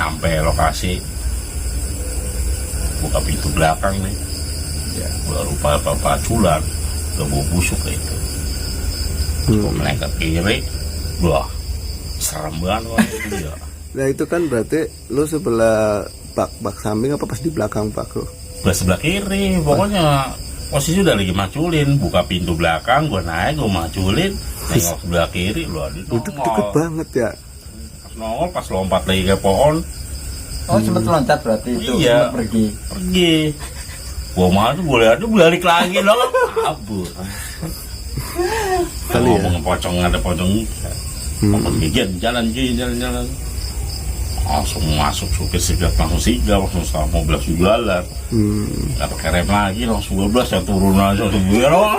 nyampe lokasi, buka pintu belakang nih, ya baru paculan, udah bau busuk itu. Gue naik ke kiri, wah serem banget itu ya. Nah itu kan berarti lu sebelah bak samping apa pas di belakang bak lu? Sebelah kiri, pokoknya posisi udah lagi maculin, buka pintu belakang, gue naik, gue maculin, nengok sebelah kiri, lu ada nongol. Itu deket banget ya. Pas nongol, pas lompat lagi ke pohon. Oh sempet loncat berarti itu, Iya, sempet pergi. Gue malu, gue lihat dia balik lagi dong, kabur. Kali ya. Ngomong pocong, ada pocong. Ngomong gigian, jalan. Langsung masuk supir sigap, langsung sigap, langsung sama mobil jualan. Gak pakai rem lagi, langsung 12 yang turun aja, langsung belok.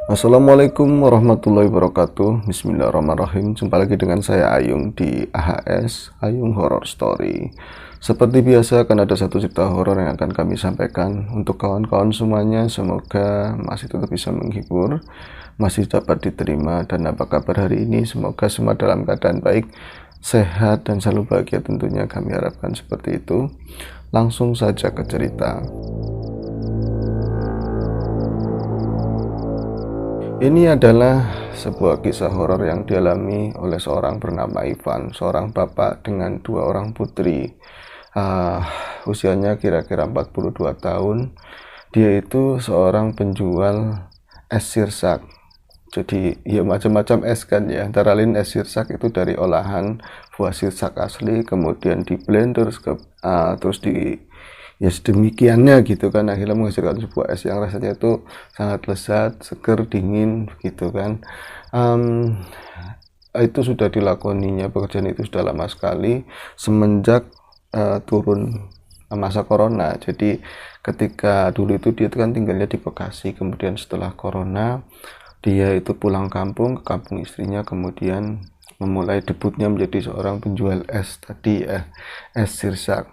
Assalamualaikum warahmatullahi wabarakatuh. Bismillahirrahmanirrahim. Jumpa lagi dengan saya Ayung di AHS Ayung Horror Story. Seperti biasa akan ada satu cerita horor yang akan kami sampaikan untuk kawan-kawan semuanya. Semoga masih tetap bisa menghibur, masih dapat diterima. Dan apa kabar hari ini? Semoga semua dalam keadaan baik, sehat, dan selalu bahagia, tentunya kami harapkan seperti itu. Langsung saja ke cerita. Ini adalah sebuah kisah horor yang dialami oleh seorang bernama Ivan, seorang bapak dengan dua orang putri. Usianya kira-kira 42 tahun. Dia itu seorang penjual es sirsak. Jadi ya macam-macam es kan ya. Antara lain es sirsak itu dari olahan buah sirsak asli, kemudian di blend terus di ya sedemikiannya gitu kan, akhirnya menghasilkan sebuah es yang rasanya itu sangat lezat, seger, dingin gitu kan. Itu sudah dilakoninya, pekerjaan itu sudah lama sekali semenjak turun masa corona. Jadi ketika dulu itu dia kan tinggalnya di Bekasi, kemudian setelah corona dia itu pulang kampung ke kampung istrinya, kemudian memulai debutnya menjadi seorang penjual es tadi, es sirsak.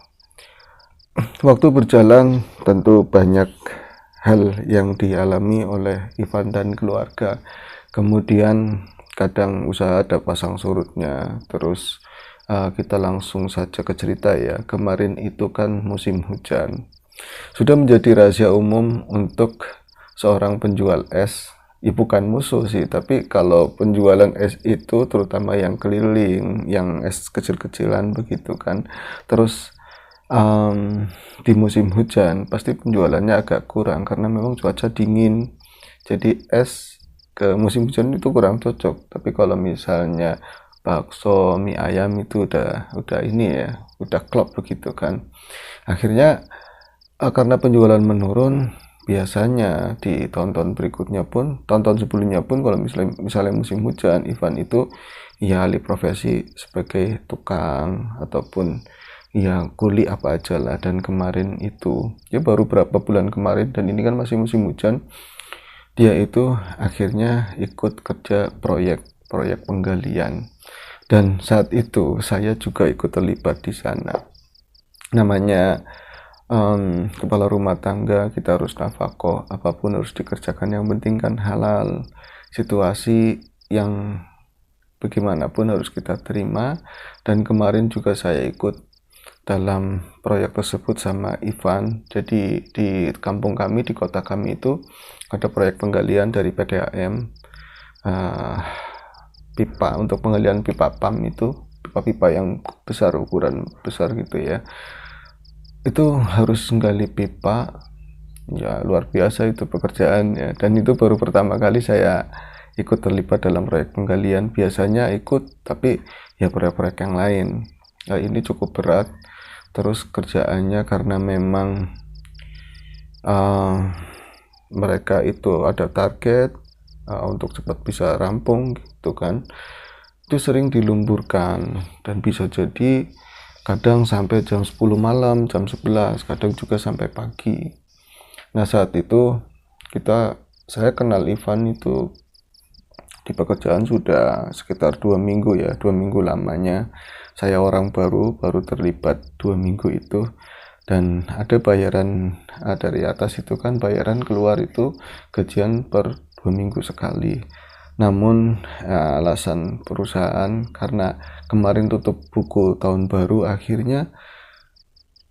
Waktu berjalan tentu banyak hal yang dialami oleh Ivan dan keluarga. Kemudian kadang usaha ada pasang surutnya. Terus kita langsung saja ke cerita ya. Kemarin itu kan musim hujan. Sudah menjadi rahasia umum untuk seorang penjual es. Ya bukan musuh sih, tapi kalau penjualan es itu terutama yang keliling, yang es kecil-kecilan begitu kan. Terus di musim hujan pasti penjualannya agak kurang karena memang cuaca dingin, jadi es ke musim hujan itu kurang cocok. Tapi kalau misalnya bakso, mie ayam itu udah ini ya, udah klop begitu kan. Akhirnya karena penjualan menurun, biasanya di tonton berikutnya pun, tonton sebelumnya pun kalau misalnya musim hujan, Ivan itu ya alih profesi sebagai tukang ataupun ya kuli apa aja lah. Dan kemarin itu ya baru berapa bulan kemarin, dan ini kan masih musim hujan, dia itu akhirnya ikut kerja proyek penggalian. Dan saat itu saya juga ikut terlibat di sana. Namanya kepala rumah tangga, kita harus nafkah, apapun harus dikerjakan, yang penting kan halal. Situasi yang bagaimanapun harus kita terima. Dan kemarin juga saya ikut dalam proyek tersebut sama Ivan. Jadi di kampung kami, di kota kami itu ada proyek penggalian dari PDAM, pipa, untuk penggalian pipa PAM itu, pipa-pipa yang besar, ukuran besar gitu ya. Itu harus menggali pipa, ya luar biasa itu pekerjaannya. Dan itu baru pertama kali saya ikut terlibat dalam proyek penggalian. Biasanya ikut tapi ya proyek-proyek yang lain. Nah, ini cukup berat. Terus kerjaannya karena memang mereka itu ada target untuk cepat bisa rampung gitu kan, itu sering dilumburkan dan bisa jadi kadang sampai jam 10 malam, jam 11, kadang juga sampai pagi. Nah saat itu kita saya kenal Ivan itu di pekerjaan sudah sekitar 2 minggu ya, 2 minggu lamanya. Saya orang baru terlibat 2 minggu itu, dan ada bayaran dari atas itu kan, bayaran keluar itu gajian per 2 minggu sekali. Namun alasan perusahaan karena kemarin tutup buku tahun baru, akhirnya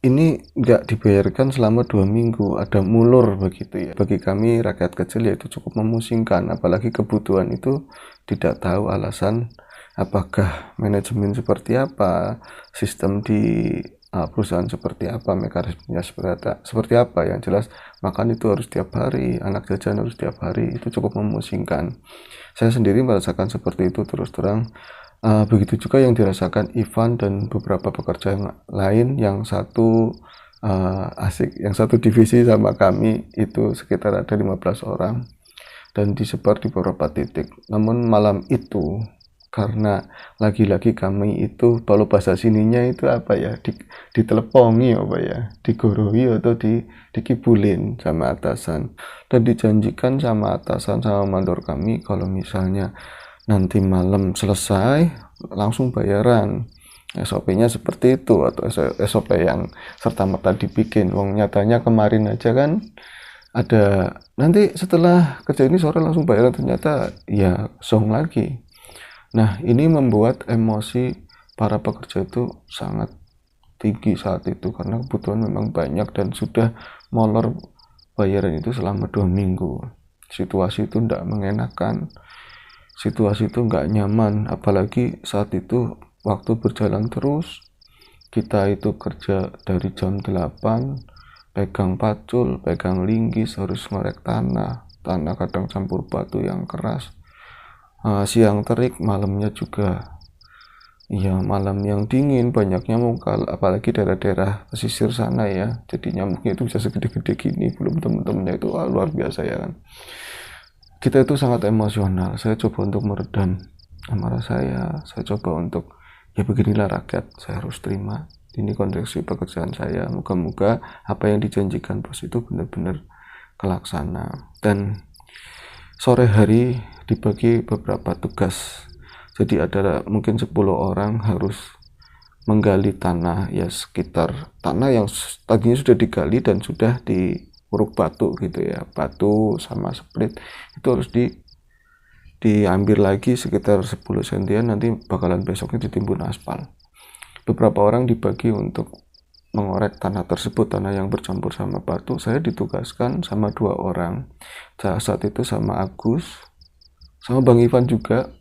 ini nggak dibayarkan selama 2 minggu, ada mulur begitu ya. Bagi kami rakyat kecil ya itu cukup memusingkan, apalagi kebutuhan itu tidak tahu alasan apakah manajemen seperti apa, sistem di perusahaan seperti apa, mekanismenya seperti apa. Yang jelas makan itu harus tiap hari, anak jajan harus tiap hari, itu cukup memusingkan. Saya sendiri merasakan seperti itu terus terang. Begitu juga yang dirasakan Ivan dan beberapa pekerja yang lain. Yang satu asik, yang satu divisi sama kami itu sekitar ada 15 orang dan disebar di beberapa titik. Namun malam itu, karena lagi-lagi kami itu, kalau bahasa sininya itu apa ya, ditelepongi apa ya, digorohi atau dikibulin sama atasan, dan dijanjikan sama atasan sama mandor kami kalau misalnya nanti malam selesai langsung bayaran. SOP-nya seperti itu, atau SOP yang serta-merta dibikin. Wong nyatanya kemarin aja kan ada, nanti setelah kerja ini sore langsung bayaran, ternyata ya song lagi. Nah, ini membuat emosi para pekerja itu sangat tinggi saat itu karena kebutuhan memang banyak dan sudah molor bayaran itu selama 2 minggu. Situasi itu tidak mengenakan, situasi itu nggak nyaman, apalagi saat itu waktu berjalan terus. Kita itu kerja dari jam 8, pegang pacul, pegang linggis, harus ngorek tanah kadang campur batu yang keras. Siang terik, malamnya juga ya malam yang dingin, banyak nyamuk, apalagi daerah-daerah pesisir sana ya, jadi nyamuknya itu bisa segede-gede gini, belum temen-temennya itu luar biasa ya kan. Kita itu sangat emosional. Saya coba untuk meredam amarah saya coba untuk, ya beginilah rakyat, saya harus terima, ini kondisi pekerjaan saya, moga-moga apa yang dijanjikan bos itu benar-benar kelaksana. Dan sore hari dibagi beberapa tugas, jadi ada mungkin 10 orang harus menggali tanah, ya sekitar tanah yang tadinya sudah digali dan sudah diuruk batu gitu ya, batu sama split itu harus diambil lagi sekitar 10 sentian, nanti bakalan besoknya ditimbun aspal. Beberapa orang dibagi untuk mengorek tanah tersebut, tanah yang bercampur sama batu. Saya ditugaskan sama 2 orang, saat itu sama Agus, sama Bang Ivan juga.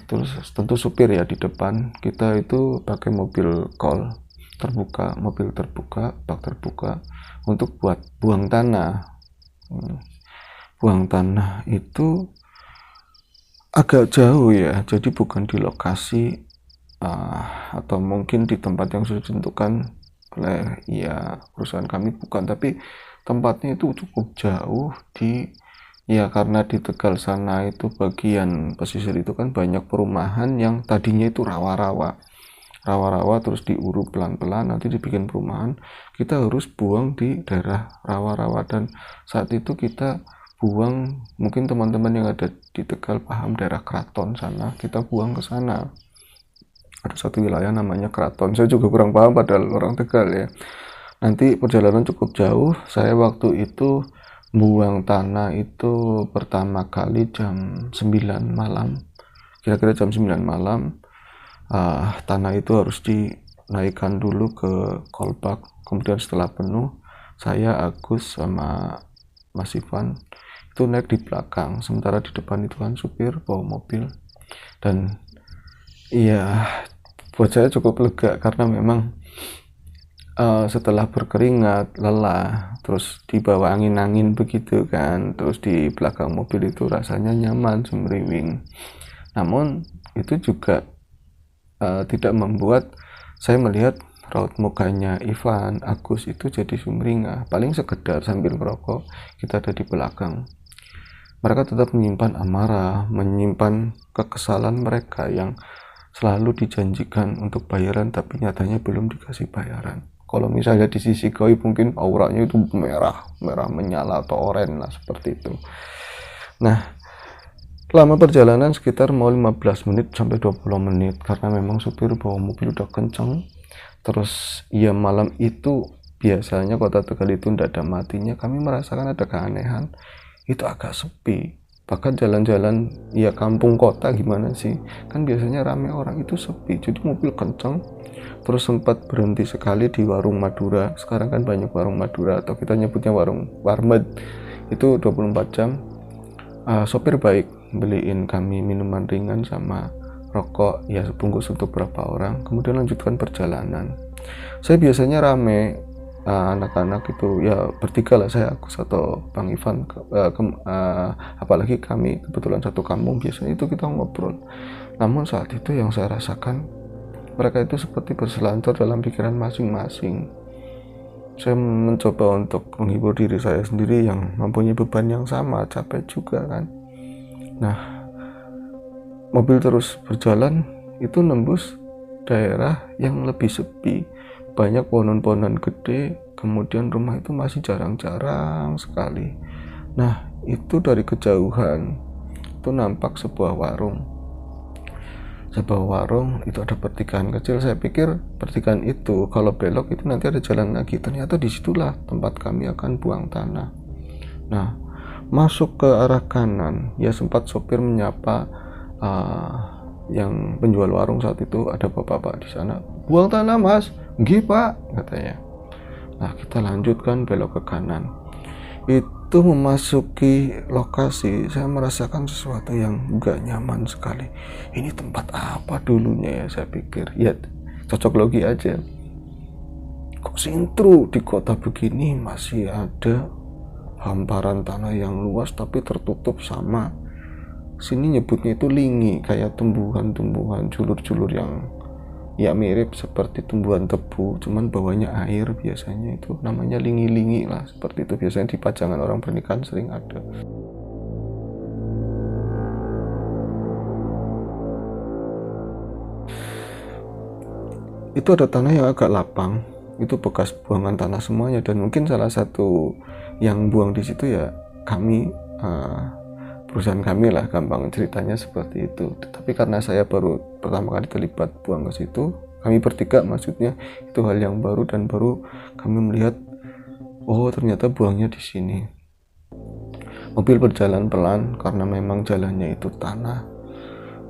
Terus tentu supir ya di depan. Kita itu pakai mobil kol terbuka, mobil terbuka, bak terbuka untuk buat buang tanah. Buang tanah itu agak jauh ya, jadi bukan di lokasi atau mungkin di tempat yang sudah ditentukan oleh ya perusahaan kami, bukan, tapi tempatnya itu cukup jauh ya karena di Tegal sana itu bagian pesisir itu kan banyak perumahan yang tadinya itu rawa-rawa, terus diuruk pelan-pelan, nanti dibikin perumahan. Kita harus buang di daerah rawa-rawa, dan saat itu kita buang, mungkin teman-teman yang ada di Tegal paham daerah Keraton sana, kita buang ke sana. Ada satu wilayah namanya Keraton, saya juga kurang paham padahal orang Tegal ya. Nanti perjalanan cukup jauh. Saya waktu itu buang tanah itu pertama kali jam 9 malam, kira-kira jam 9 malam. Tanah itu harus dinaikkan dulu ke kolbak, kemudian setelah penuh, saya, Agus, sama Mas Ivan itu naik di belakang, sementara di depan itu kan supir bawa mobil. Dan iya, buat saya cukup lega karena memang setelah berkeringat, lelah, terus dibawa angin-angin begitu kan, terus di belakang mobil itu rasanya nyaman, semriwing. Namun itu juga tidak membuat saya melihat raut mukanya Ivan, Agus itu jadi sumringah. Paling sekedar sambil merokok, kita ada di belakang. Mereka tetap menyimpan amarah, menyimpan kekesalan mereka yang selalu dijanjikan untuk bayaran tapi nyatanya belum dikasih bayaran. Kalau misalnya di sisi gaib mungkin auranya itu merah menyala atau oranye lah seperti itu. Nah, lama perjalanan sekitar mau 15 menit sampai 20 menit karena memang supir bawa mobil udah kenceng. Terus ya malam itu biasanya kota Tegal itu tidak ada matinya. Kami merasakan ada keanehan, itu agak sepi. Bahkan jalan-jalan ya kampung kota gimana sih, kan biasanya rame orang, itu sepi. Jadi mobil kenceng. Terus sempat berhenti sekali di warung Madura. Sekarang kan banyak warung Madura atau kita nyebutnya warung warmet, itu 24 jam. Sopir baik, beliin kami minuman ringan sama rokok ya sebungkus untuk berapa orang, kemudian lanjutkan perjalanan. Saya biasanya rame, anak-anak itu ya bertiga lah, saya, Agus atau Bang Ivan, apalagi kami kebetulan satu kampung, biasanya itu kita ngobrol. Namun saat itu yang saya rasakan, mereka itu seperti berselancar dalam pikiran masing-masing. Saya mencoba untuk menghibur diri saya sendiri yang mempunyai beban yang sama, capek juga kan. Nah, mobil terus berjalan, itu nembus daerah yang lebih sepi, banyak pohon-pohonan gede, kemudian rumah itu masih jarang-jarang sekali. Nah, itu dari kejauhan itu nampak sebuah warung itu ada pertigaan kecil. Saya pikir pertigaan itu kalau belok itu nanti ada jalan lagi, ternyata disitulah tempat kami akan buang tanah. Nah, masuk ke arah kanan ya sempat sopir menyapa yang penjual warung saat itu, ada bapak-bapak di sana, buang tanah mas, nggih pak, katanya. Nah, kita lanjutkan belok ke kanan. Itu memasuki lokasi, saya merasakan sesuatu yang gak nyaman sekali. Ini tempat apa dulunya ya, saya pikir. Ya cocok logi aja, kok sintru di kota begini masih ada hamparan tanah yang luas tapi tertutup sama, sini nyebutnya itu lingi, kayak tumbuhan-tumbuhan julur-julur yang ya mirip seperti tumbuhan tebu, cuman bawahnya air. Biasanya itu namanya lingi-lingi lah, seperti itu biasanya di pajangan orang pernikahan sering ada. Itu ada tanah yang agak lapang, itu bekas buangan tanah semuanya, dan mungkin salah satu yang buang di situ ya kami, perusahaan kami lah, gampang ceritanya seperti itu. Tapi karena saya baru pertama kali terlibat buang ke situ, kami bertiga maksudnya, itu hal yang baru dan baru kami melihat, oh ternyata buangnya di sini. Mobil berjalan pelan karena memang jalannya itu tanah,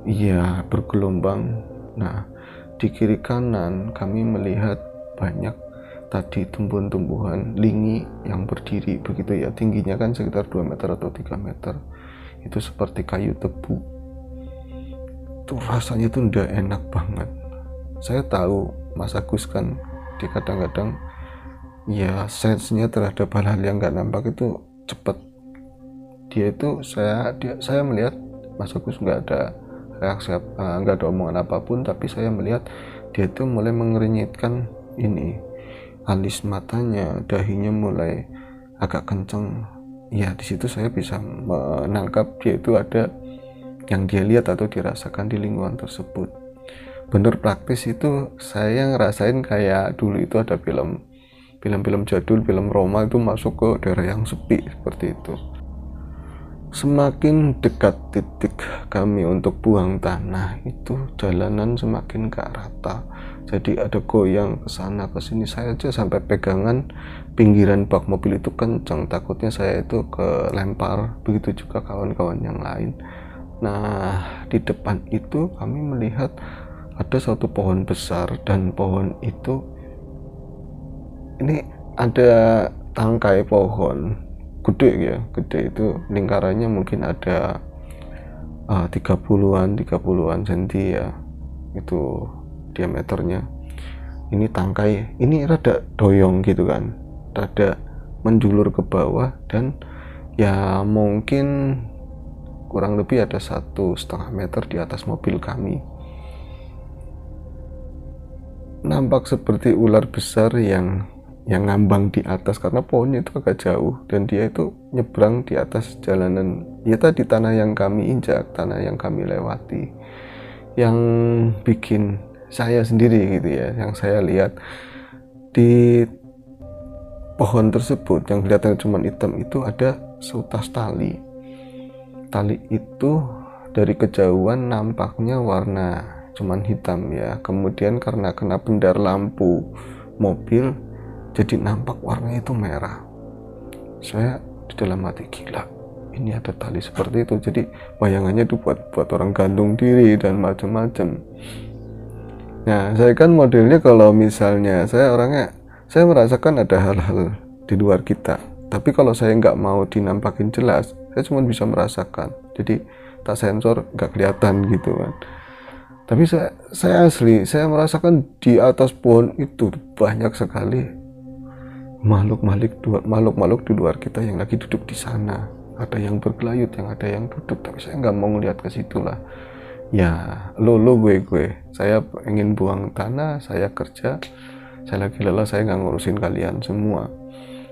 iya bergelombang. Nah, di kiri kanan kami melihat banyak tadi tumbuhan-tumbuhan lingi yang berdiri begitu ya, tingginya kan sekitar 2 meter atau 3 meter. Itu seperti kayu tebu. Tuh rasanya tuh ndak enak banget. Saya tahu Mas Agus kan dia kadang-kadang ya sense-nya terhadap hal-hal yang nggak nampak itu cepet. Dia itu saya melihat Mas Agus nggak ada reaksi, nggak ada omongan apapun, tapi saya melihat dia itu mulai mengernyitkan ini alis matanya, dahinya mulai agak kenceng. Ya di situ saya bisa menangkap dia itu ada yang dia lihat atau dirasakan di lingkungan tersebut. Bener praktis itu saya ngerasain kayak dulu itu ada film jadul, film Roma itu masuk ke daerah yang sepi seperti itu. Semakin dekat titik kami untuk buang tanah itu jalanan semakin gak rata, jadi ada goyang ke sana ke sini. Saya aja sampai pegangan pinggiran bak mobil itu kencang, takutnya saya itu kelempar, begitu juga kawan-kawan yang lain. Nah, di depan itu kami melihat ada satu pohon besar, dan pohon itu ini ada tangkai pohon gede ya, gede itu lingkarannya mungkin ada 30-an senti ya, itu diameternya. Ini tangkai ini rada doyong gitu kan, rada menjulur ke bawah, dan ya mungkin kurang lebih ada 1,5 meter di atas mobil kami. Nampak seperti ular besar yang ngambang di atas, karena pohonnya itu agak jauh dan dia itu nyebrang di atas jalanan ya tadi, tanah yang kami injak, tanah yang kami lewati. Yang bikin saya sendiri gitu ya, yang saya lihat Di pohon tersebut yang kelihatan cuma hitam itu ada seutas tali. Tali itu dari kejauhan nampaknya warna cuman hitam ya, kemudian karena kena pendar lampu mobil jadi nampak warnanya itu merah. Saya di dalam hati, gila, ini ada tali seperti itu. Jadi bayangannya itu buat orang gantung diri dan macam-macam. Nah, saya kan modelnya kalau misalnya saya merasakan ada hal-hal di luar kita, tapi kalau saya nggak mau dinampakin jelas, saya cuma bisa merasakan. Jadi tak sensor, nggak kelihatan gitu kan. Tapi saya asli, saya merasakan di atas pohon itu banyak sekali makhluk-makhluk di luar kita yang lagi duduk di sana. Ada yang bergelayut, yang ada yang duduk, tapi saya nggak mau ngeliat ke situ lah. Ya, gue. Saya ingin buang tanah, saya kerja, saya lagi lelah, saya nggak ngurusin kalian semua.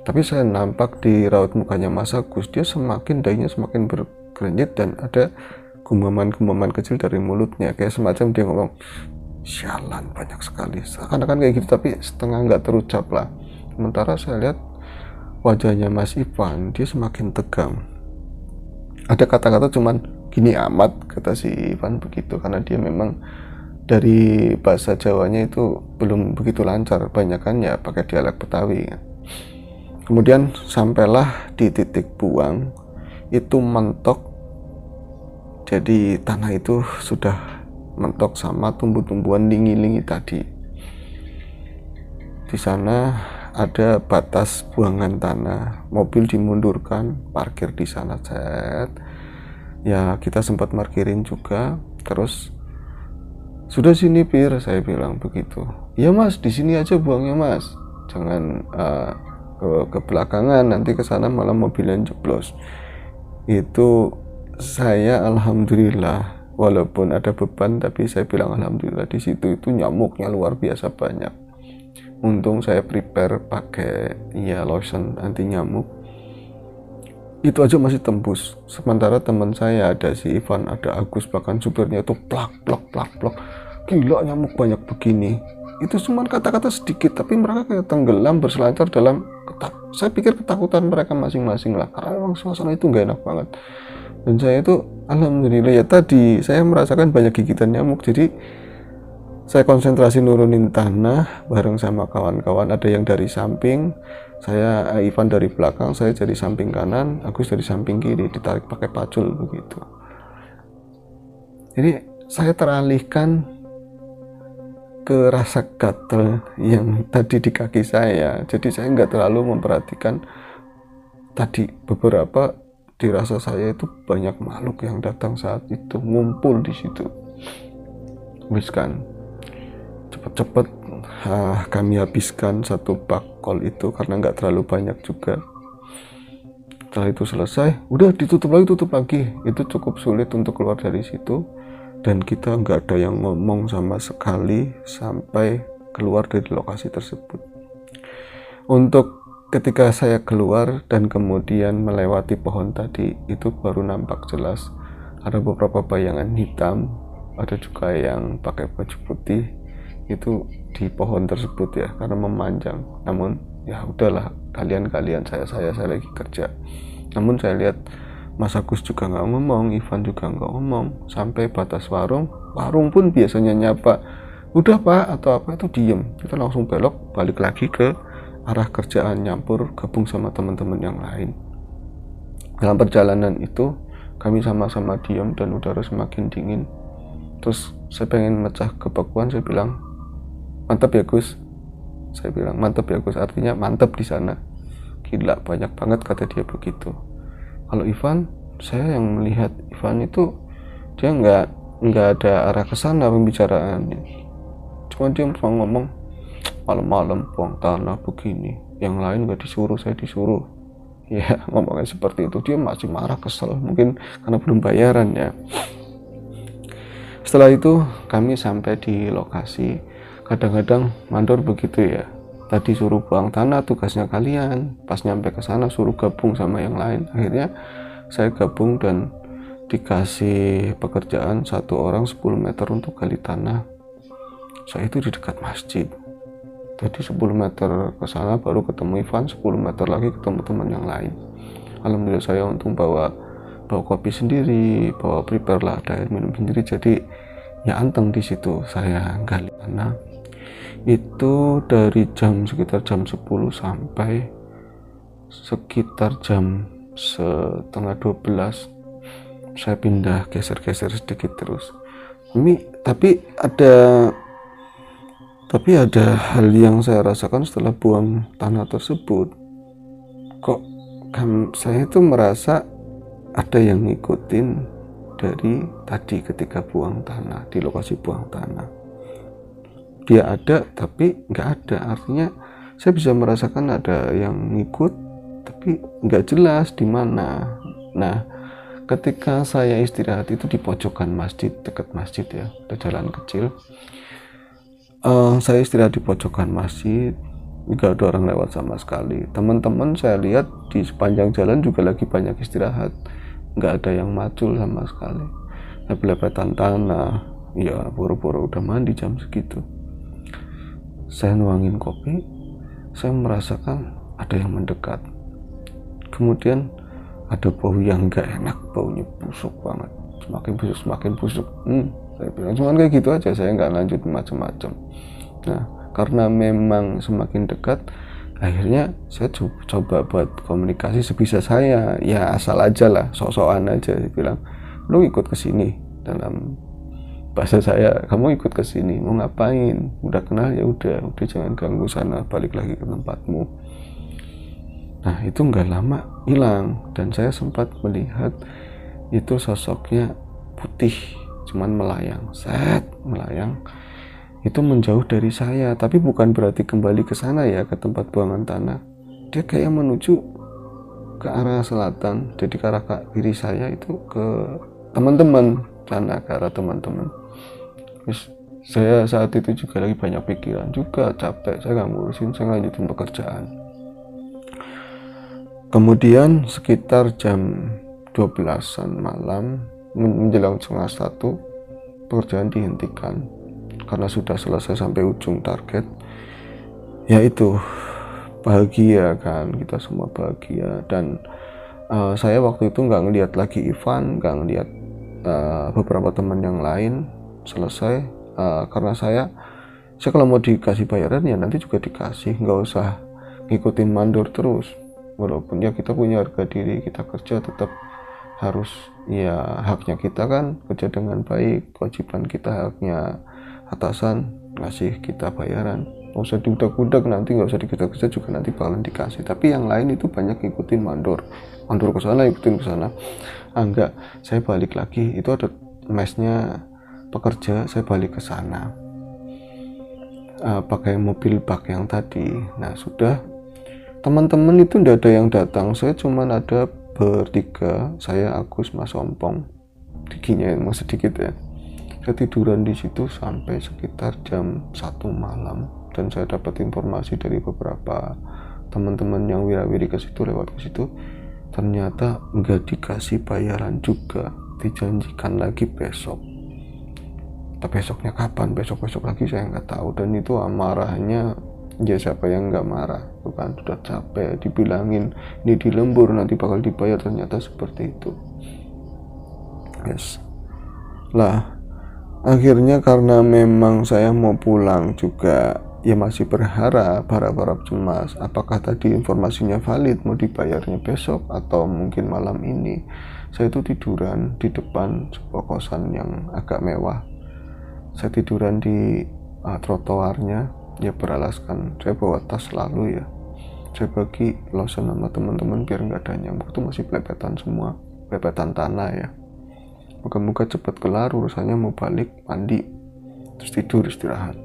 Tapi saya nampak di raut mukanya Mas Agus, dia dahinya semakin berkerenyit dan ada gumaman kecil dari mulutnya, kayak semacam dia ngomong, sialan banyak sekali, seakan-akan kayak gitu, tapi setengah nggak terucap lah. Sementara saya lihat wajahnya Mas Ivan, dia semakin tegang. Ada kata-kata cuman gini amat, kata si Ivan begitu, karena dia memang dari bahasa Jawanya itu belum begitu lancar, banyakan ya pakai dialek Betawi. Kemudian sampailah di titik buang, itu mentok. Jadi tanah itu sudah mentok sama tumbuh-tumbuhan lingi-lingi tadi. Di sana ada batas buangan tanah, mobil dimundurkan, parkir di sana, ya kita sempat parkirin juga. Terus sudah sini Pir, saya bilang begitu. Ya Mas, di sini aja buangnya Mas, jangan ke belakangan, nanti ke sana malah mobilnya jeblos. Itu saya alhamdulillah, walaupun ada beban, tapi saya bilang alhamdulillah, di situ itu nyamuknya luar biasa banyak. Untung saya prepare pakai lotion anti nyamuk, itu aja masih tembus. Sementara teman saya ada si Ivan, ada Agus, bahkan supirnya itu plak, gila nyamuk banyak begini. Itu cuma kata-kata sedikit, tapi mereka kayak tenggelam berselancar dalam saya pikir ketakutan mereka masing-masing lah, karena memang suasana itu gak enak banget. Dan saya itu alhamdulillah ya tadi saya merasakan banyak gigitan nyamuk, jadi saya konsentrasi nurunin tanah bareng sama kawan-kawan. Ada yang dari samping, Ivan dari belakang, saya dari samping kanan, Agus dari samping kiri, ditarik pakai pacul begitu. Jadi saya teralihkan ke rasa gatel yang tadi di kaki saya. Jadi saya nggak terlalu memperhatikan tadi beberapa dirasa saya itu banyak makhluk yang datang saat itu ngumpul di situ. Wis kan, cepet-cepet kami habiskan satu bakul itu karena nggak terlalu banyak juga. Setelah itu selesai, udah tutup lagi. Itu cukup sulit untuk keluar dari situ, dan kita nggak ada yang ngomong sama sekali sampai keluar dari lokasi tersebut. Untuk ketika saya keluar dan kemudian melewati pohon tadi, itu baru nampak jelas ada beberapa bayangan hitam, ada juga yang pakai baju putih itu di pohon tersebut ya, karena memanjang. Namun ya udahlah, kalian saya lagi kerja. Namun saya lihat Mas Agus juga nggak ngomong, Ivan juga nggak ngomong, sampai batas warung pun biasanya nyapa, udah Pak atau apa, itu diem. Kita langsung belok balik lagi ke arah kerjaan, nyampur gabung sama teman-teman yang lain. Dalam perjalanan itu kami sama-sama diem dan udara semakin dingin. Terus saya pengen mecah kebekuan, saya bilang, mantap ya Gus. Saya bilang mantap ya Gus, artinya mantap di sana. Gila banyak banget, kata dia begitu. Kalau Ivan, saya yang melihat Ivan itu dia nggak ada arah ke sana pembicaraannya. Cuma dia cuma ngomong, malam-malam buang tanah begini, yang lain nggak disuruh, saya disuruh. Ya ngomongnya seperti itu. Dia masih marah, kesel, mungkin karena belum bayaran ya. Setelah itu kami sampai di lokasi. Kadang-kadang mandor begitu ya, tadi suruh buang tanah tugasnya kalian, pas nyampe ke sana suruh gabung sama yang lain. Akhirnya saya gabung dan dikasih pekerjaan satu orang 10 meter untuk gali tanah. Saya itu di dekat masjid, Jadi 10 meter ke sana baru ketemu Ivan, 10 meter lagi ketemu teman yang lain. Alhamdulillah saya untung bawa kopi sendiri, bawa prepare lah, ada air minum sendiri, jadi ya anteng di situ saya gali tanah. Itu dari sekitar jam 10 sampai sekitar jam setengah 12 saya pindah geser-geser sedikit terus. Tapi ada hal yang saya rasakan setelah buang tanah tersebut. Kok saya itu merasa ada yang ngikutin dari tadi ketika buang tanah, di lokasi buang tanah. Dia ada tapi nggak ada, artinya saya bisa merasakan ada yang ngikut tapi nggak jelas di mana. Nah, ketika saya istirahat itu di pojokan masjid, dekat masjid ya, ada jalan kecil. Saya istirahat di pojokan masjid, nggak ada orang lewat sama sekali. Teman-teman saya lihat di sepanjang jalan juga lagi banyak istirahat, nggak ada yang macul sama sekali. Belepetan tanah, ya buru-buru udah mandi jam segitu. Saya nuangin kopi, saya merasakan ada yang mendekat. Kemudian ada bau yang nggak enak, baunya busuk banget, semakin busuk. Saya bilang cuman kayak gitu aja, saya nggak lanjut macam-macam. Nah, karena memang semakin dekat, akhirnya saya coba buat komunikasi sebisa saya, ya asal aja lah, sok-sokan aja. Saya bilang, lu ikut ke sini, dalam bahasa saya, kamu ikut ke sini mau ngapain? Udah kenal ya udah jangan ganggu sana, balik lagi ke tempatmu. Nah, itu nggak lama hilang dan saya sempat melihat itu sosoknya putih, cuman melayang, melayang. Itu menjauh dari saya, tapi bukan berarti kembali ke sana ya, ke tempat buangan tanah. Dia kayak menuju ke arah selatan, jadi ke arah kiri saya itu ke teman-teman sana, ke arah teman-teman. Terus saya saat itu juga lagi banyak pikiran juga, capek, saya nggak ngurusin, saya lanjutin pekerjaan. Kemudian sekitar jam 12-an malam menjelang setengah 1 pekerjaan dihentikan karena sudah selesai sampai ujung target. Yaitu bahagia kan, kita semua bahagia. Dan saya waktu itu nggak ngelihat lagi Ivan, nggak ngelihat beberapa teman yang lain. Selesai karena saya kalau mau dikasih bayaran ya nanti juga dikasih, nggak usah ngikutin mandor terus. Walaupun ya kita punya harga diri, kita kerja tetap harus, ya haknya kita kan kerja dengan baik, kewajiban kita, haknya atasan ngasih kita bayaran, nggak usah diudak-udak, nanti nggak usah dikejar-kejar juga nanti bakalan dikasih. Tapi yang lain itu banyak ngikutin mandor ke sana, ikutin ke sana. Enggak, saya balik lagi, itu ada mesnya pekerja, saya balik ke sana pakai mobil bak yang tadi. Nah, sudah teman-teman itu nggak ada yang datang, saya cuman ada bertiga, saya, Agus, Mas Ompong, giginya emang sedikit ya. Saya tiduran di situ sampai sekitar jam 1 malam dan saya dapat informasi dari beberapa teman-teman yang wira-wiri ke situ, lewat ke situ, ternyata nggak dikasih bayaran juga, dijanjikan lagi besok. Tapi besoknya kapan, besok lagi saya nggak tahu. Dan itu amarahnya, ya siapa yang nggak marah, bukan? Sudah capek dibilangin ini di lembur nanti bakal dibayar, ternyata seperti itu. Yes. Lah, akhirnya karena memang saya mau pulang juga, ya masih harap cemas, apakah tadi informasinya valid, mau dibayarnya besok atau mungkin malam ini. Saya itu tiduran di depan sebuah kosan yang agak mewah. Saya tiduran di trotoarnya, ya beralaskan, saya bawa tas selalu ya. Saya bagi lotion sama teman-teman biar nggak ada nyamuk, itu masih pelepetan semua, pelepetan tanah ya. Moga-moga cepat kelar urusannya, mau balik mandi terus tidur istirahat.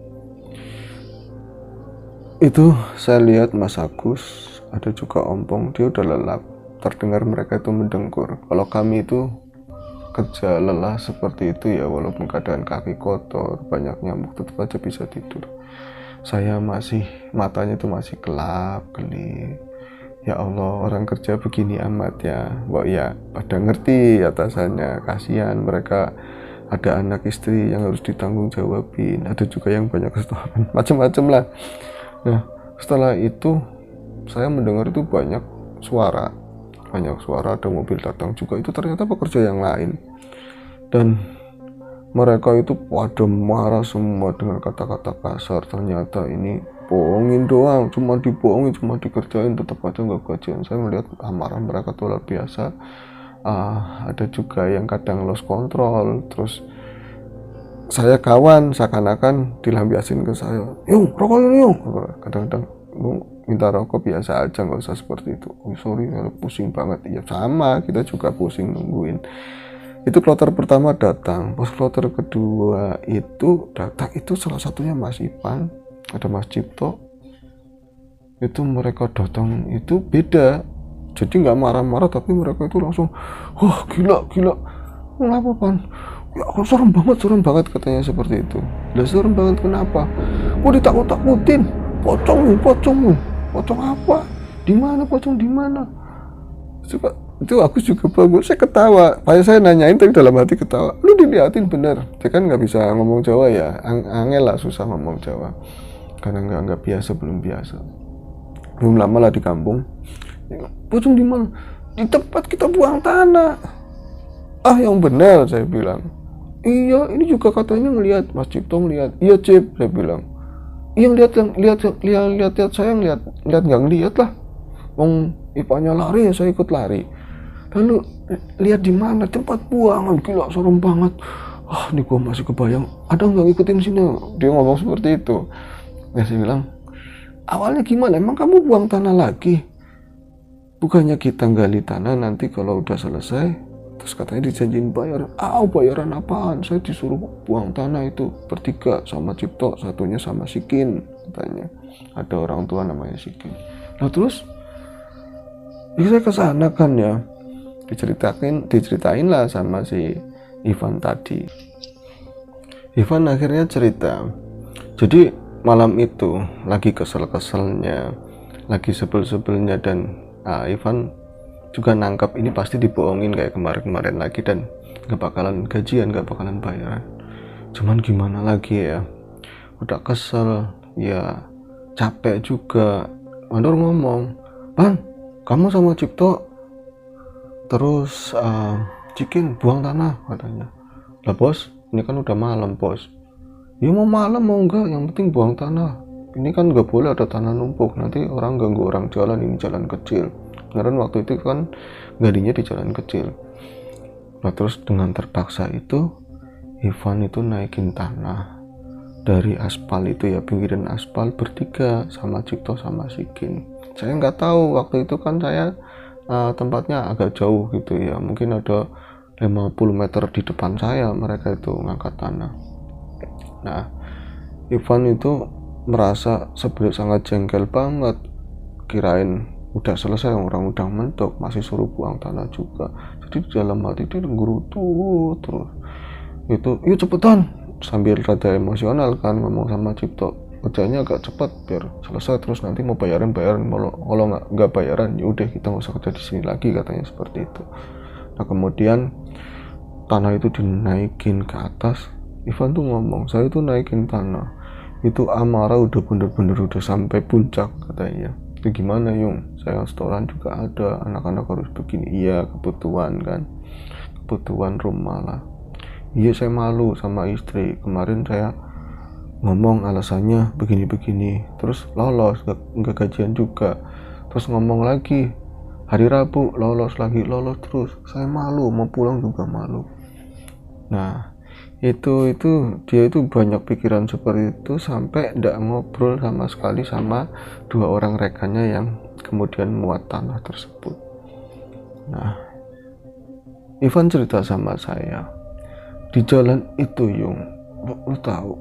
Itu saya lihat Mas Agus, ada juga Ompong, dia udah lelap, terdengar mereka itu mendengkur. Kalau kami itu kerja lelah seperti itu ya, walaupun keadaan kaki kotor, banyak nyamuk, tetap aja bisa tidur. Saya masih, matanya itu masih gelap-gelip. Ya Allah, orang kerja begini amat ya. Wah ya, pada ngerti atasannya, kasihan mereka, ada anak istri yang harus ditanggung jawabin, ada juga yang banyak restoran, macam-macam lah. Nah, setelah itu saya mendengar itu banyak suara, ada mobil datang juga, itu ternyata pekerja yang lain. Dan mereka itu pada marah semua dengan kata-kata kasar. Ternyata ini bohongin doang, cuma dibohongin, cuma dikerjain, tetap aja nggak gajian. Saya melihat amarah mereka tuh luar biasa. Ada juga yang kadang lost control. Terus saya kawan seakan-akan dilampiasin ke saya, "Yung, rokok ini yung." Kadang-kadang minta rokok biasa aja, nggak usah seperti itu. "Oh, sorry, pusing banget." Ya sama, kita juga pusing nungguin. Itu kloter pertama datang. Pas kloter kedua itu datang, itu salah satunya Mas Ivan, ada Mas Cipto. Itu mereka datang itu beda, jadi nggak marah-marah, tapi mereka itu langsung, "Wah, gila, kenapa Pan? Ya serem banget katanya seperti itu." Lah serem banget kenapa? "Kok ditakut-takutin? Pocong apa? Di mana pocong, di mana?" Coba, itu aku juga bangun, saya ketawa. Saya nanyain tapi dalam hati ketawa. "Lu diliatin bener?" Dia kan nggak bisa ngomong Jawa ya, angel lah, susah ngomong Jawa karena nggak biasa, belum biasa. Belum lama lah di kampung. "Pocong di mana?" "Di tempat kita buang tanah." "Ah, yang benar," saya bilang. "Iya, ini juga katanya ngelihat." Mas Cipto ngelihat. "Iya Cip," saya bilang. "Iya lihat saya lihat nggak ngelihat lah. Wong Ipanya lari ya saya ikut lari." "Lalu lihat di mana?" "Tempat buangan." "Gila, serem banget." Ini gua masih kebayang. "Ada nggak ngikutin sini?" Dia ngomong seperti itu. Nah, saya bilang, "Awalnya gimana? Emang kamu buang tanah lagi? Bukannya kita gali tanah, nanti kalau udah selesai, terus katanya dijanjiin bayar." Bayaran apaan? Saya disuruh buang tanah itu bertiga sama Cipto, satunya sama Sikin katanya. Ada orang tua namanya Sikin. Nah terus saya kesana kan ya, diceritain lah sama si Ivan tadi. Ivan akhirnya cerita, jadi malam itu lagi kesel-keselnya, lagi sebel-sebelnya, dan Ivan juga nangkap ini pasti dibohongin kayak kemarin-kemarin lagi, dan gak bakalan gajian, gak bakalan bayaran. Cuman gimana lagi ya, udah kesel ya, capek juga. Mandor ngomong, "Pan, kamu sama Cipto terus Cikin buang tanah," katanya. "Lah bos, ini kan udah malam bos." "Ya mau malam mau enggak, yang penting buang tanah. Ini kan nggak boleh ada tanah numpuk, nanti orang ganggu orang jalan, ini jalan kecil." Karena waktu itu kan gadinya di jalan kecil. Nah terus dengan terpaksa itu Ivan itu naikin tanah dari aspal itu ya, pinggiran aspal, bertiga sama Cipto sama Sikin. Saya nggak tahu waktu itu kan saya tempatnya agak jauh gitu ya, mungkin ada 50 meter di depan saya mereka itu ngangkat tanah. Nah Ivan itu merasa sebenarnya sangat jengkel banget, kirain udah selesai, orang udah mentok, masih suruh buang tanah juga. Jadi di dalam hati dia ngerutu terus itu, "Yuk cepetan," sambil rada emosional kan ngomong sama Cipto, "kerjanya agak cepat biar selesai, terus nanti mau bayaran kalau nggak bayaran ya udah kita nggak usah kerja di sini lagi," katanya seperti itu. Nah kemudian tanah itu dinaikin ke atas. Ivan tuh ngomong, "Saya tuh naikin tanah itu amarah udah bener-bener udah sampai puncak," katanya. "Itu gimana Yung? Saya restoran juga ada, anak-anak harus begini." "Iya, kebutuhan kan, kebutuhan rumah lah." "Iya, saya malu sama istri, kemarin saya ngomong alasannya begini-begini, terus lolos, nggak gajian juga. Terus ngomong lagi hari Rabu lolos lagi, lolos terus, saya malu, mau pulang juga malu." Nah itu dia itu banyak pikiran seperti itu, sampai nggak ngobrol sama sekali sama dua orang rekannya yang kemudian muat tanah tersebut. Nah Ivan cerita sama saya, di jalan itu Yung, lu tahu,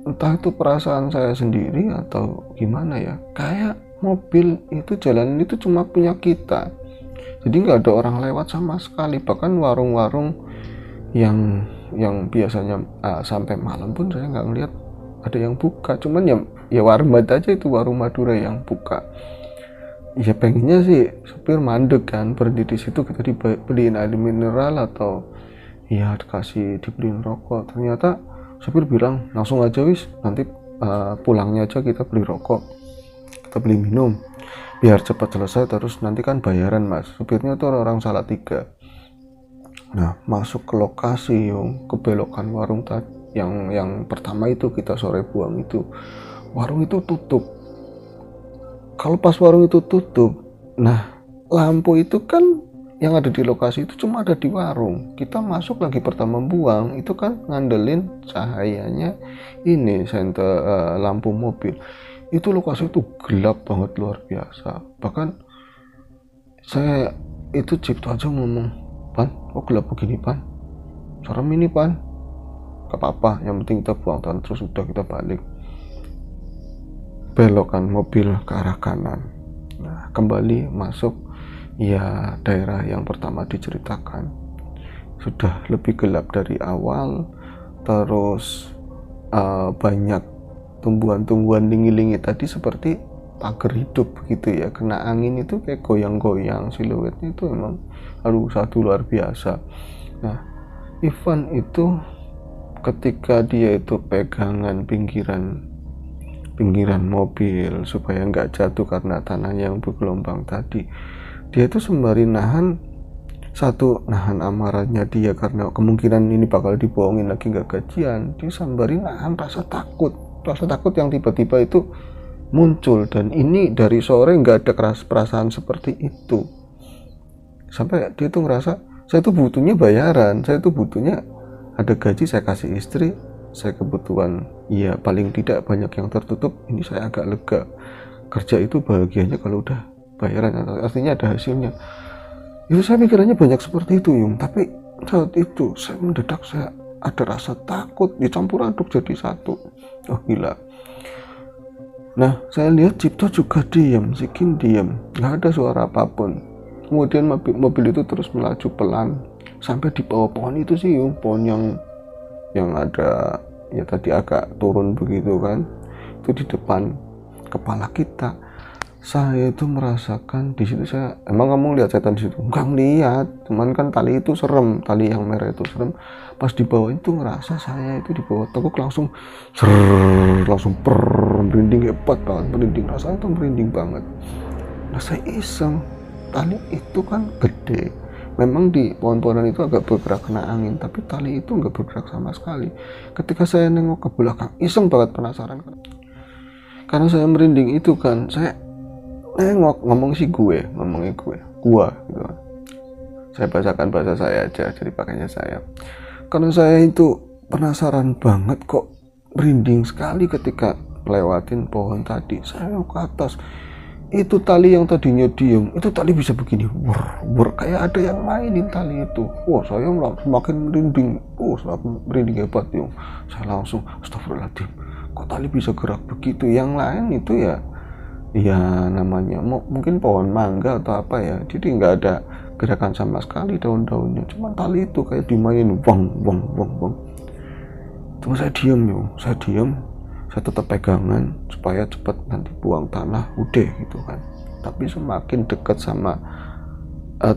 entah itu perasaan saya sendiri atau gimana ya, kayak mobil itu jalan itu cuma punya kita, jadi nggak ada orang lewat sama sekali. Bahkan warung-warung yang biasanya sampai malam pun saya nggak ngeliat ada yang buka. Cuman ya warmat aja, itu warung Madura yang buka. Ya pengennya sih supir mandek kan, berhenti di situ, kita dibeliin air mineral atau ya dibeliin rokok. Ternyata supir bilang, "Langsung aja wis, nanti pulangnya aja kita beli rokok." kita beli minum biar cepat selesai, terus nanti kan bayaran mas. Supirnya tuh orang Salatiga. Nah masuk ke lokasi yung kebelokan warung tadi yang pertama itu kita sore buang itu, warung itu tutup. Kalau pas warung itu tutup, nah lampu itu kan yang ada di lokasi itu cuma ada di warung. Kita masuk lagi pertama buang itu kan ngandelin cahayanya ini senter lampu mobil. Itu lokasi itu gelap banget luar biasa. Bahkan saya itu Cipto aja ngomong, Pan, kok gelap begini Pan? Serem ini Pan. Gak apa-apa, yang penting kita buang terus udah kita balik. Belokan mobil ke arah kanan. Nah kembali masuk ya daerah yang pertama diceritakan. Sudah lebih gelap dari awal, terus banyak tumbuhan-tumbuhan lingi-lingi tadi seperti pagar hidup gitu ya, kena angin itu kayak goyang-goyang, siluetnya itu memang satu luar biasa. Nah Ivan itu ketika dia itu pegangan pinggiran mobil supaya nggak jatuh karena tanah yang bergelombang tadi, dia itu sembari nahan amarahnya dia karena kemungkinan ini bakal dibohongin lagi nggak gajian. Dia sembari nahan rasa takut yang tiba-tiba itu muncul, dan ini dari sore nggak ada perasaan seperti itu. Sampai dia tuh ngerasa, saya tuh butuhnya bayaran, saya tuh butuhnya ada gaji, saya kasih istri, saya kebutuhan ya paling tidak banyak yang tertutup, ini saya agak lega. Kerja itu bahagianya kalau udah bayaran, artinya ada hasilnya. Itu saya pikirannya banyak seperti itu Yung. Tapi saat itu saya mendadak saya ada rasa takut dicampur aduk jadi satu. Oh gila. Nah saya lihat Cipto juga diam, Sikin diam, nggak ada suara apapun. Kemudian mobil itu terus melaju pelan sampai di bawah pohon itu sih Yung, pohon yang ada ya tadi agak turun begitu kan, itu di depan kepala kita. Saya itu merasakan di situ, saya emang ngomong lihat setan di situ, enggak ngeliat, cuman kan tali itu serem, tali yang merah itu serem. Pas di bawah itu ngerasa saya itu di bawah teguk langsung merinding hebat banget, merinding, rasanya tuh merinding banget. Nah saya iseng, tali itu kan gede, memang di pohon-pohonan itu agak bergerak kena angin, tapi tali itu nggak bergerak sama sekali. Ketika saya nengok ke belakang, iseng banget, penasaran karena saya merinding itu kan, saya nengok, ngomongnya gue gua gitu kan. Saya bahasakan bahasa saya aja, jadi pakainya saya, karena saya itu penasaran banget kok merinding sekali ketika lewatin pohon tadi. Saya ke atas, itu tali yang tadinya diem, itu tali bisa begini, kayak ada yang mainin tali itu. Wah saya semakin merinding, merinding hebat Yung. Saya langsung astagfirullahaladzim, kok tali bisa gerak begitu. Yang lain itu ya namanya mungkin pohon mangga atau apa ya, jadi nggak ada gerakan sama sekali daun-daunnya, cuman tali itu kayak dimainin bang. Cuma saya diem Yung, saya tetap pegangan supaya cepat nanti buang tanah udah gitu kan. Tapi semakin dekat sama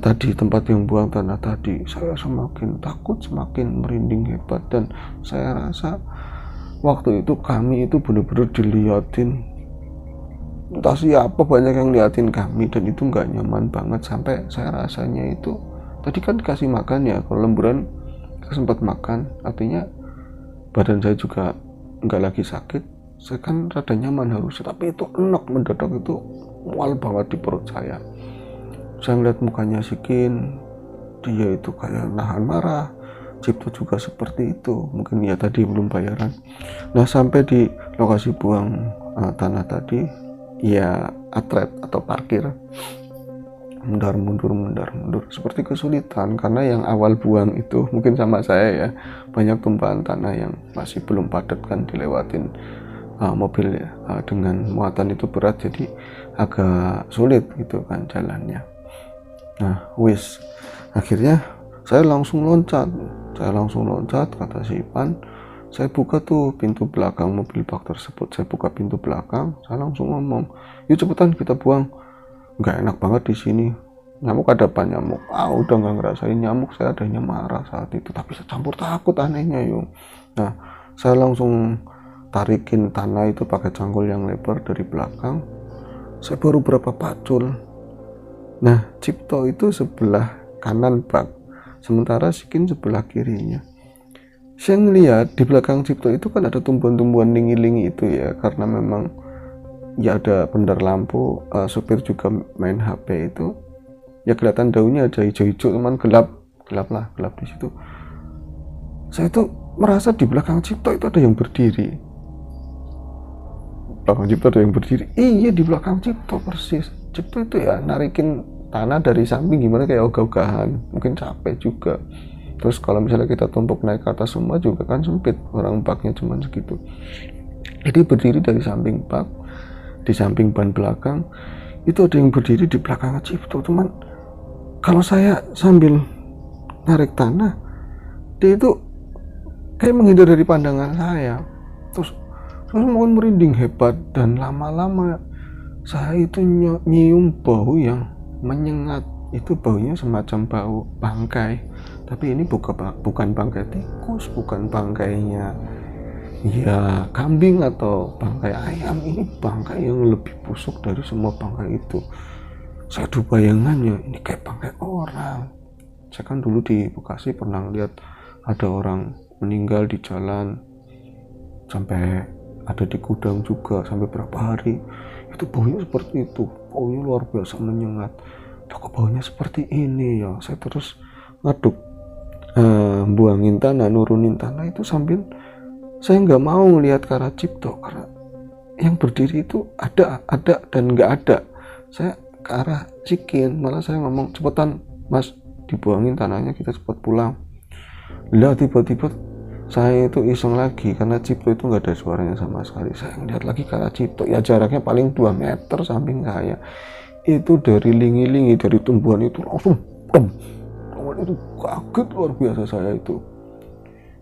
tadi tempat yang buang tanah tadi, saya semakin takut, semakin merinding hebat. Dan saya rasa waktu itu kami itu benar-benar diliatin, entah siapa, banyak yang liatin kami, dan itu nggak nyaman banget. Sampai saya rasanya itu tadi kan dikasih makan ya, kalau lemburan sempat makan, artinya badan saya juga nggak lagi sakit, saya kan rada nyaman harusnya, tapi itu enak mendadak, itu mual banget di perut saya. Saya ngeliat mukanya Sikin, dia itu kayak nahan marah. Cipto juga seperti itu, mungkin ya tadi belum bayaran. Nah sampai di lokasi buang tanah tadi, ya atret atau parkir, mundur seperti kesulitan, karena yang awal buang itu mungkin sama saya ya, banyak tumpahan tanah yang masih belum padat kan, dilewatin mobil ya, dengan muatan itu berat, jadi agak sulit gitu kan jalannya. Nah akhirnya saya langsung loncat kata si Ipan. Saya buka tuh pintu belakang mobil bak tersebut, saya buka pintu belakang, saya langsung ngomong, yuk cepetan kita buang, nggak enak banget di sini, nyamuk ada apa nyamuk, udah nggak ngerasain nyamuk, saya adanya marah saat itu, tapi saya campur takut anehnya Yung. Nah saya langsung tarikin tanah itu pakai cangkul yang lebar dari belakang, saya baru berapa pacul. Nah, Cipto itu sebelah kanan bak, sementara Sikin sebelah kirinya. Saya ngeliat di belakang Cipto itu kan ada tumbuhan-tumbuhan lingi-lingi itu ya, karena memang ya ada pendar lampu, sopir juga main HP itu. Ya kelihatan daunnya ada hijau-hijau, cuman gelap di situ. Saya tuh merasa di belakang Cipto itu ada yang berdiri. Belakang Cipto ada yang berdiri. Iya, di belakang Cipto persis. Cipto itu ya narikin tanah dari samping gimana kayak ogah-ogahan. Mungkin capek juga. Terus kalau misalnya kita tumpuk naik ke atas semua juga kan sempit. Orang baknya cuma segitu. Jadi berdiri dari samping bak, di samping ban belakang. Itu ada yang berdiri di belakang Cipto. Cuman kalau saya sambil narik tanah, dia itu kayak menghindar dari pandangan saya. Terus mungkin merinding hebat, dan lama-lama saya itu nyium bau yang menyengat. Itu baunya semacam bau bangkai, tapi ini bukan bangkai tikus, bukan bangkainya ya kambing atau bangkai ayam. Ini bangkai yang lebih busuk dari semua bangkai itu. Saya tuh bayangannya ini kayak bangkai orang. Saya kan dulu di Bekasi pernah lihat ada orang meninggal di jalan, sampai ada di gudang juga sampai berapa hari. Itu baunya seperti itu, baunya luar biasa menyengat. Kok baunya seperti ini ya? Saya terus ngaduk, buangin tanah, nurunin tanah itu sambil saya nggak mau ngelihat ke arah Cipto, karena yang berdiri itu ada dan nggak ada. Saya ke arah Sikin, malah saya ngomong, cepetan mas, dibuangin tanahnya, kita cepat pulang. Lah tiba-tiba saya itu iseng lagi, karena Cipto itu nggak ada suaranya sama sekali. Saya ngeliat lagi ke arah Cipto, ya jaraknya paling 2 meter samping saya. Itu dari lingi-lingi, dari tumbuhan itu langsung itu kaget luar biasa saya itu.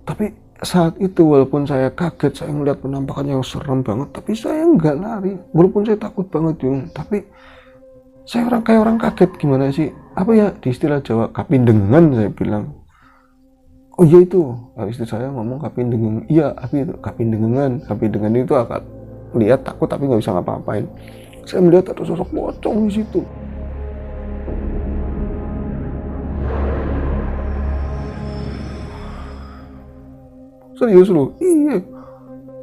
Tapi saat itu walaupun saya kaget, saya ngeliat penampakan yang serem banget, tapi saya nggak lari. Walaupun saya takut banget Yung, tapi saya kayak orang kaget. Gimana sih, apa ya di istilah Jawa, kapindengan saya bilang. Oh iya itu, istri saya ngomong kapindengan. Iya, itu kapindengan itu akan lihat takut tapi nggak bisa ngapa-ngapain. Saya melihat ada sosok pocong di situ. Serius loh, iya.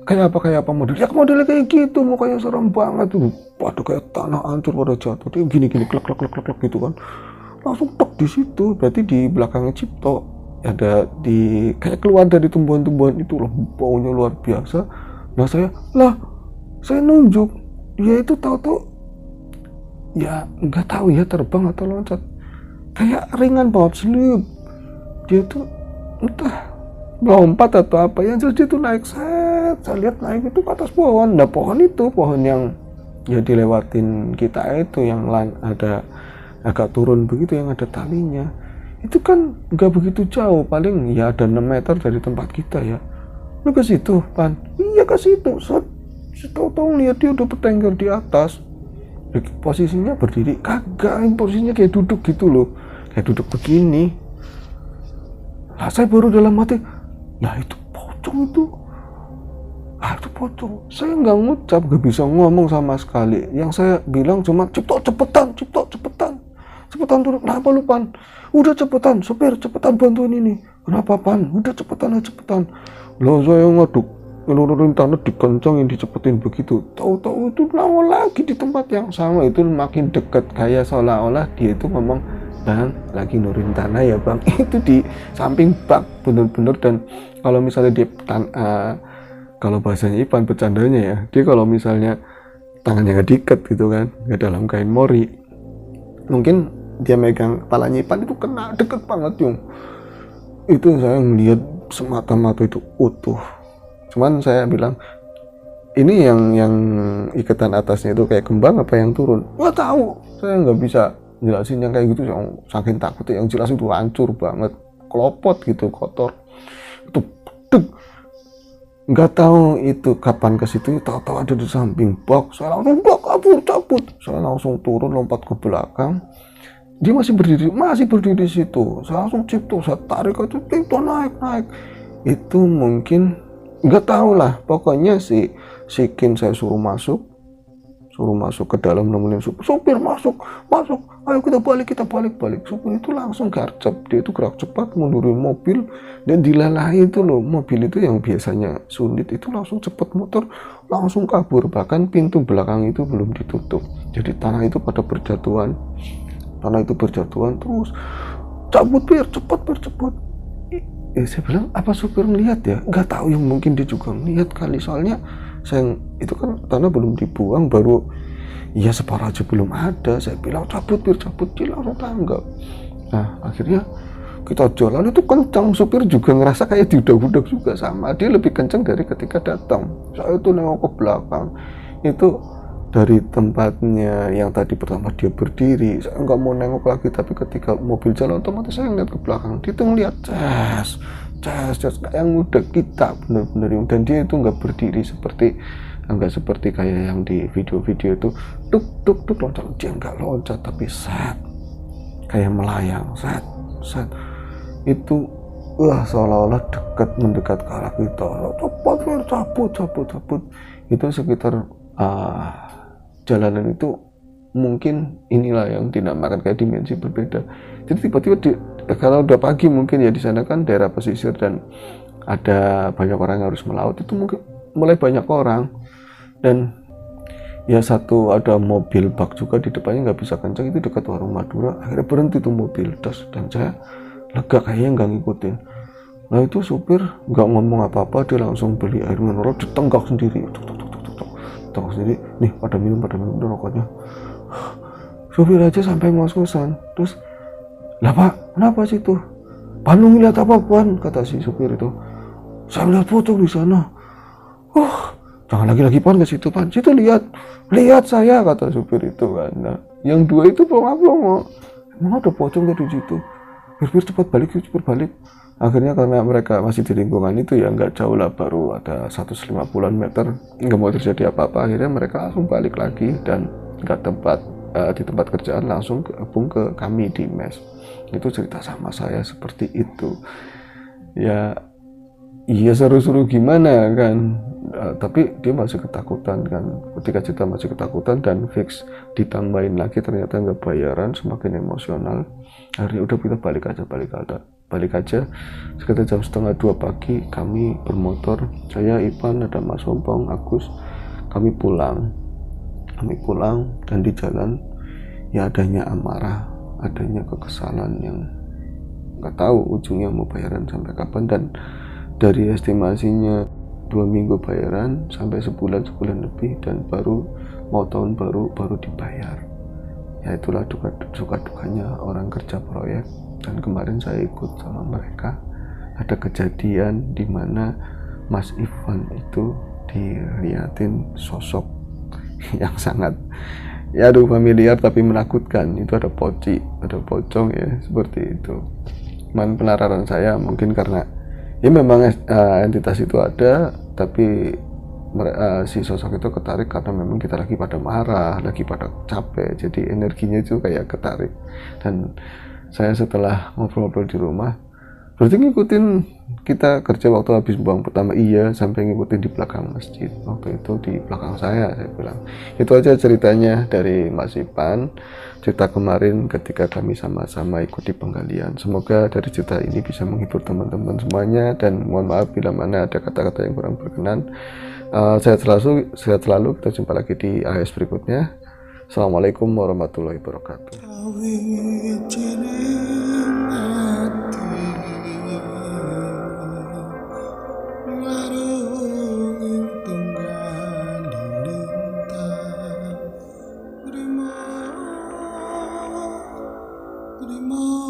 Kayak apa model? Ya modelnya kayak gitu, mukanya serem banget tuh. Waduh, kayak tanah hancur pada jatuh. Dia gini klek gitu kan. Langsung tek di situ. Berarti di belakangnya Cipto ada di kayak keluar dari tumbuhan-tumbuhan itu loh, baunya luar biasa. Nah saya nunjuk, dia itu tahu-tahu ya nggak tahu ya terbang atau loncat, kayak ringan banget selip. Dia tuh entah lompat atau apa, yang jelas dia tuh naik. Saya lihat naik itu ke atas pohon. Nah pohon yang ya dilewatin kita itu, yang ada agak turun begitu, yang ada talinya. Itu kan nggak begitu jauh, paling ya ada 6 meter dari tempat kita ya. Lu ke situ, Pan? Iya ke situ. Tahu-tahu lihat dia udah bertengger di atas. Posisinya berdiri, kagak, posisinya kayak duduk gitu loh, kayak duduk begini. Lah saya baru dalam hati, nah itu pocong itu. Itu pocong. Saya nggak ngucap, nggak bisa ngomong sama sekali. Yang saya bilang cuma, Cipto cepetan turun. Kenapa lu Pan? Udah cepetan, sopir cepetan bantuin ini. Kenapa Pan? Udah cepetan. Loh saya ngaduk, nurunin tanah dikencangin, dicepetin begitu. Tahu-tahu itu nongol lagi di tempat yang sama. Itu makin deket, kayak seolah-olah dia itu ngomong, Bang lagi nurunin tanah ya Bang. Itu di samping bak bener-bener. Dan kalau misalnya dia kalau bahasanya Ipan bercandanya ya, dia kalau misalnya tangannya nggak diikat gitu kan, nggak dalam kain mori, mungkin dia megang kepalanya Ipan itu kena deket banget Yung. Itu saya ngeliat semata-mata itu utuh. Cuman saya bilang, ini yang ikatan atasnya itu kayak kembang apa yang turun? Nggak tahu, saya nggak bisa jelasin yang kayak gitu, yang saking takutnya. Yang jelas itu hancur banget, kelopot gitu, kotor. Itu deg. Nggak tahu itu kapan ke situ, tahu-tahu ada di samping bak. Saya langsung cabut. Saya langsung turun, lompat ke belakang. Dia masih berdiri di situ. Saya langsung Cipto, saya tarik aja, Cipto naik. Itu mungkin nggak tahu lah, pokoknya si Kin saya suruh masuk suruh masuk ke dalam, nemenin supir masuk, ayo kita balik. Supir itu langsung garcep, dia itu gerak cepat mundurin mobil dan dilalahi itu loh, mobil itu yang biasanya sulit itu langsung cepat muter, langsung kabur, bahkan pintu belakang itu belum ditutup, jadi tanah itu pada berjatuhan, terus cabut bir, cepet. Saya bilang, apa supir melihat ya? Nggak tahu, yang mungkin dia juga melihat kali, soalnya saya itu kan tanah belum dibuang, baru ya separuh aja belum ada. Saya bilang cabut bir, dia langsung tanggap. Nah akhirnya kita jalan itu kencang, supir juga ngerasa kayak diudak-udak juga sama, dia lebih kencang dari ketika datang. Saya itu nengok ke belakang, itu dari tempatnya yang tadi pertama dia berdiri, saya nggak mau nengok lagi, tapi ketika mobil jalan otomatis saya ngeliat ke belakang, dia tuh ngeliat cas yang udah kita bener-bener, dan dia itu nggak berdiri nggak seperti kayak yang di video-video itu tuk loncat, dia nggak loncat tapi kayak melayang set itu seolah-olah mendekat ke arah kita, cabut itu sekitar jalanan itu mungkin inilah yang dinamakan kayak dimensi berbeda. Jadi tiba-tiba kalau udah pagi mungkin ya, di sana kan daerah pesisir dan ada banyak orang yang harus melaut, itu mungkin mulai banyak orang, dan ya ada mobil bak juga di depannya, nggak bisa kencang, itu dekat warung Madura. Akhirnya berhenti tuh mobil, dan saya lega kayaknya nggak ngikutin. Nah itu supir nggak ngomong apa-apa, dia langsung beli air mineral, ditenggak sendiri, nih pada minum rokoknya. Supir aja sampai ngos-ngosan. Terus, lah pak, kenapa sih tuh? Bandung lihat apa puan? Kata si supir itu. Saya lihat pocong di sana. Jangan lagi pan ke situ pan. Situ lihat saya, kata supir itu kan. Nah, yang dua itu pelongo. Emang ada pocong di situ? Bir cepat balik. Akhirnya karena mereka masih di lingkungan itu ya nggak jauh lah, baru ada 150 meter, nggak mau terjadi apa-apa. Akhirnya mereka langsung balik lagi dan di tempat kerjaan langsung gabung ke kami di mes. Itu cerita sama saya seperti itu. Ya iya seru-seru gimana kan, tapi dia masih ketakutan kan. Ketika cerita masih ketakutan dan fix ditambahin lagi ternyata nggak bayaran, semakin emosional. Akhirnya udah kita balik aja. Sekitar jam 1:30 pagi kami bermotor, saya, Ipan, ada Mas Sompong, Agus, kami pulang dan di jalan ya adanya amarah, adanya kekesalan yang nggak tahu ujungnya mau bayaran sampai kapan, dan dari estimasinya 2 minggu bayaran sampai sebulan lebih, dan baru mau tahun baru dibayar. Ya itulah suka dukanya orang kerja proyek. Dan kemarin saya ikut sama mereka, ada kejadian di mana Mas Ivan itu dilihatin sosok yang sangat familiar tapi menakutkan. Itu ada pocong ya, seperti itu. Penararan saya mungkin karena ya memang entitas itu ada, tapi si sosok itu ketarik karena memang kita lagi pada marah, lagi pada capek, jadi energinya itu kayak ketarik. Dan saya setelah ngobrol-ngobrol di rumah, berarti ngikutin kita kerja waktu habis buang pertama, iya, sampai ngikutin di belakang masjid, waktu itu di belakang saya bilang. Itu aja ceritanya dari Mas Ipan, cerita kemarin ketika kami sama-sama ikut di penggalian. Semoga dari cerita ini bisa menghibur teman-teman semuanya, dan mohon maaf bila mana ada kata-kata yang kurang berkenan. Sehat selalu, kita jumpa lagi di AS berikutnya. Assalamualaikum warahmatullahi wabarakatuh. Terima